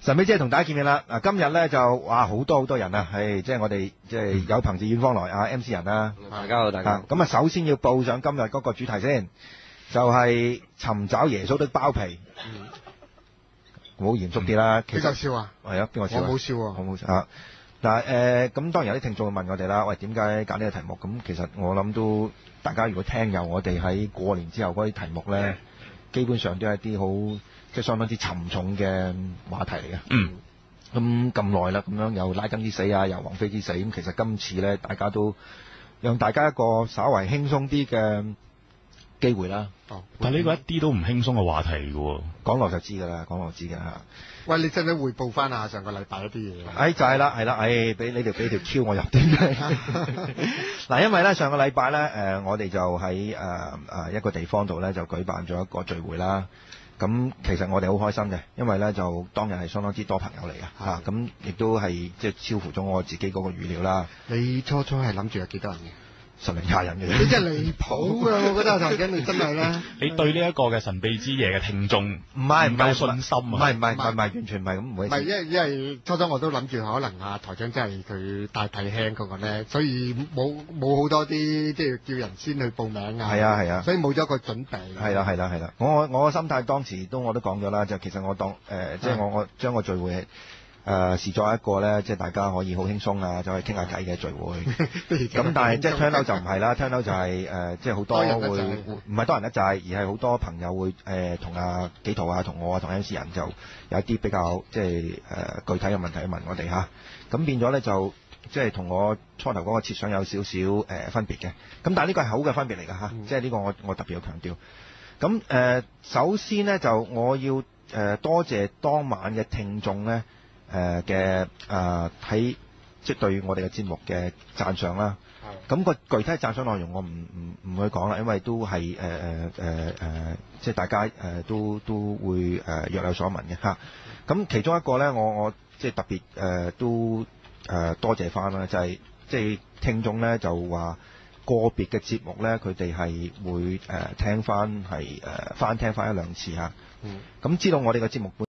神秘姐同大家見面啦！嗱，今日咧就哇好多人啊，係即係我哋即係有朋自遠方來啊 MC 人啦。大家好，大家好。咁啊，首先要報上今日嗰個主題先，就係尋找耶穌的包皮。好嚴肅啲啦。邊個笑啊？係啊，邊個笑？我冇笑喎。我冇笑啊！嗱咁當然有啲聽眾會問我哋啦，喂點解揀呢個題目？咁其實我諗都大家如果聽由我哋喺過年之後嗰啲題目咧，基本上都係一啲好即係相當之沉重嘅話題嚟嘅。咁耐啦，咁樣又拉登之死啊，又王菲之死，咁其實今次咧，大家都讓大家一個稍為輕鬆啲嘅機會啦。但係呢個一啲都唔輕鬆嘅話題嘅喎，講落就知㗎啦，講落知㗎嚇。喂，你使唔使彙報翻下上個禮拜一啲嘢？就係啦，俾你俾條 Q 我入啲。嗱，因為咧上個禮拜咧，我哋就喺一個地方度咧就舉辦咗一個聚會啦。咁其實我哋好開心嘅，因為咧就當日係相當之多朋友嚟嘅嚇，咁亦都係即係超乎咗我自己嗰個預料啦。你初係諗住有幾多人嘅？10零20人嘅啫。你真係離譜啊！我覺得頭先你真係咧。你對呢一個嘅神秘之夜嘅聽眾唔夠信心啊？唔係，完全唔係咁，唔會。唔係，因為初我都諗住可能台長真係佢帶睇輕嗰個咧，所以冇好多啲即係叫人先去報名啊。係啊。所以冇咗個準備。係啦。我嘅心態當時我都講咗啦，就其實我當即係我將個聚會視作一個咧，即係大家可以好輕鬆啊，就可以傾下偈嘅聚會。咁但係即係 turn out 就唔係啦，turn out 就係即係好多會唔係多人一滯，而係好多朋友會同阿紀陶啊、同我啊、同 MC 人就有一啲比較即係具體嘅問題去問我哋嚇。咁變咗咧就即係同我初頭嗰個設想有少少分別嘅。咁但係呢個係好嘅分別嚟㗎嚇，即係呢個我特別要強調。咁首先咧就我要多謝當晚嘅聽眾咧。喺即係對我哋嘅節目嘅讚賞啦，咁個具體讚賞內容我唔去講啦，因為都係即係大家都會若有所聞嘅嚇。咁其中一個咧，我即係特別都多謝翻啦，就係即係聽眾咧就話個別嘅節目咧，佢哋係會聽翻係翻聽翻1-2次嚇。咁知道我哋嘅節目